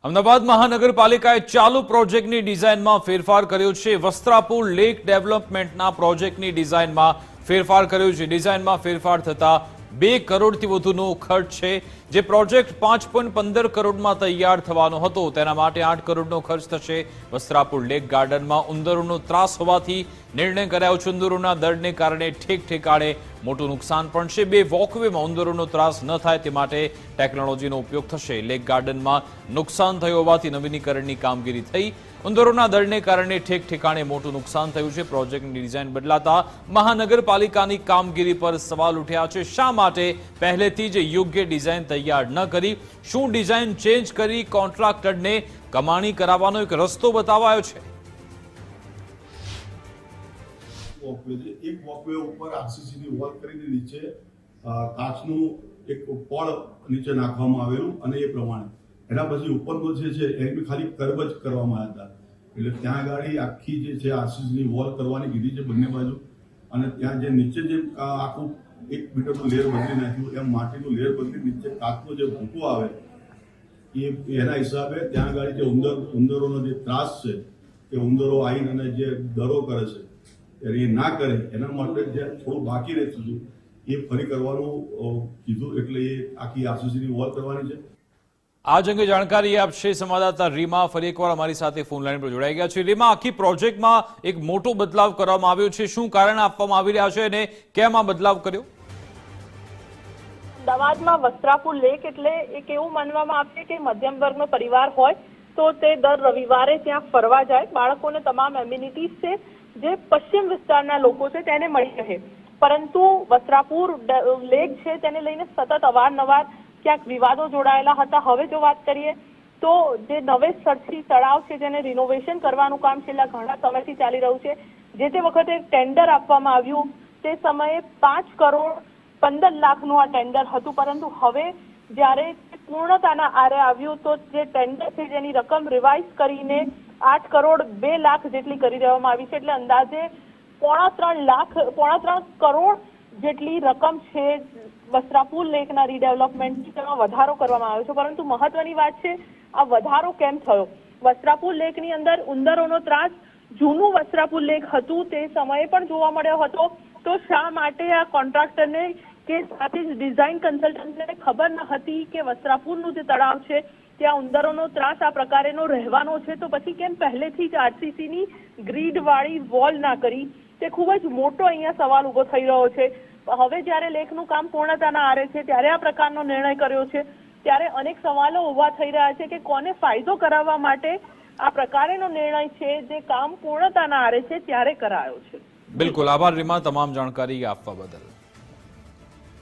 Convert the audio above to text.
અમદાવાદ મહાનગરપાલિકાએ ચાલુ પ્રોજેક્ટની ડિઝાઇનમાં ફેરફાર કર્યો છે। વસ્ત્રાપુર લેક ડેવલપમેન્ટના પ્રોજેક્ટની ડિઝાઇનમાં ફેરફાર કર્યો છે। ડિઝાઇનમાં ફેરફાર થતા 2 કરોડથી વધુનો ખર્ચ છે। જે પ્રોજેક્ટ 5.15 કરોડમાં તૈયાર થવાનો હતો તેના માટે 8 કરોડનો ખર્ચ થશે। વસ્ત્રાપુર લેક ગાર્ડનમાં ઉંદરોનો ત્રાસ હોવાથી નિર્ણય કરાયો છે। ઉંદરોના દળને કારણે ઠેક ઠેકાણે મોટું નુકસાન પણ છે। 2 વોકવેમાં ઉંદરોનો ત્રાસ ન થાય તે માટે ટેકનોલોજીનો ઉપયોગ થશે। લેક ગાર્ડનમાં નુકસાન થયું હોવાથી નવીનીકરણની કામગીરી થઈ। ઉંદરોના દળને કારણે ઠેક ઠેકાણે મોટું નુકસાન થયું છે। પ્રોજેક્ટની ડિઝાઇન બદલાતા મહાનગરપાલિકાની કામગીરી પર સવાલ ઉઠ્યા છે। શા માટે પહેલેથી જ યોગ્ય ડિઝાઇન તૈયાર ન કરી? શું ડિઝાઇન ચેન્જ કરી કોન્ટ્રાક્ટરને કમાણી કરાવવાનો એક રસ્તો બતાવાયો છે? એક વોકવે ઉપર આરસીસીની વોલ કરીને નીચે કાચનું એક પડ નીચે નાખવામાં આવેલું અને એ પ્રમાણે એના પછી ઉપરનો જે છે એ બી ખાલી કર્વ જ કરવામાં આવ્યા હતા। એટલે ત્યાં ગાડી આખી જે છે આરસીસીની વોલ કરવાની કીધી છે બંને બાજુ, અને ત્યાં જે નીચે જે આખું 1 મીટરનું લેયર બદલી નાખ્યું, એમ માટીનું લેયર બદલી નીચે કાચનો જે ભૂકો આવે એના હિસાબે ત્યાં ગાડી જે ઉંદરોનો જે ત્રાસ છે કે ઉંદરો આવીને અને જે દરો કરે છે એ ના કરે એના માટે જે થોડું બાકી રહેતું હતું એ ફરી કરવાનું કીધું। એટલે એ આખી આરસીસીની વોલ કરવાની છે। આજ અંગે જાણકારી આપશે સંવાદદાતા રીમા। ફરી એકવાર અમારી સાથે ફોન લાઈન પર જોડાઈ ગયા છે। રીમા, આખી પ્રોજેક્ટમાં એક મોટો બદલાવ કરવામાં આવ્યો છે, શું કારણ આપવામાં આવી રહ્યા છે અને કેમ આ બદલાવ કર્યો? અમદાવાદમાં વસ્ત્રાપુર લેક એટલે એક એવું માનવામાં આવે છે કે મધ્યમ વર્ગનો પરિવાર હોય તો તે દર રવિવારે ત્યાં ફરવા જાય। બાળકોને તમામ એમ્યુનિટીઝ છે જે પશ્ચિમ વિસ્તારના લોકો છે તેને મળી રહે, પરંતુ વસ્ત્રાપુર લેક છે તેને લઈને સતત અવારનવાર ક્યાંક વિવાદો જોડાયેલા હતા। હવે જો વાત કરીએ તો જે નવેસરથી તળાવ છે જેને રિનોવેશન કરવાનું કામ છેલ્લા ઘણા સમયથી ચાલી રહ્યું છે, જે તે વખતે ટેન્ડર આપવામાં આવ્યું તે સમયે 5 કરોડ 15 લાખનું આ ટેન્ડર હતું, પરંતુ હવે જ્યારે પૂર્ણતાના આરે આવ્યું તો જે ટેન્ડર છે જેની રકમ રિવાઇઝ કરીને 8 કરોડ 2 લાખ જેટલી કરી દેવામાં આવી છે। એટલે અંદાજે 3.5 કરોડ જેટલી રકમ છે વસ્ત્રાપુર લેકના રીડેવલપમેન્ટની તેમાં વધારો કરવામાં આવ્યો છે। પરંતુ મહત્વની વાત છે આ વધારો કેમ થયો? વસ્ત્રાપુર લેકની અંદર ઉંદરોનો ત્રાસ જૂનું વસ્ત્રાપુર લેક હતું તે સમયે પણ જોવા મળ્યો હતો, તો શા માટે આ કોન્ટ્રાક્ટરને કે સાથે જ ડિઝાઇન કન્સલ્ટન્ટને ખબર ન હતી કે વસ્ત્રાપુરનું જે તળાવ છે ત્યાં ઉંદરોનો ત્રાસ આ પ્રકારેનો રહેવાનો છે? તો પછી કેમ પહેલેથી જ આરસીસીની ગ્રીડવાળી વોલ ના કરી? તે ખૂબ જ મોટો અહીંયા સવાલ ઉભો થઈ રહ્યો છે। હવે જ્યારે લેકનું કામ પૂર્ણતાના આરે છે ત્યારે આ પ્રકારનો નિર્ણય કર્યો છે, ત્યારે અનેક સવાલો ઉભા થઈ રહ્યા છે કે કોને ફાયદો કરાવવા માટે આ પ્રકારેનો નિર્ણય છે જે કામ પૂર્ણતાના આરે છે ત્યારે કરાયો છે। બિલકુલ, આભાર રીમા તમામ જાણકારી આપવા બદલ।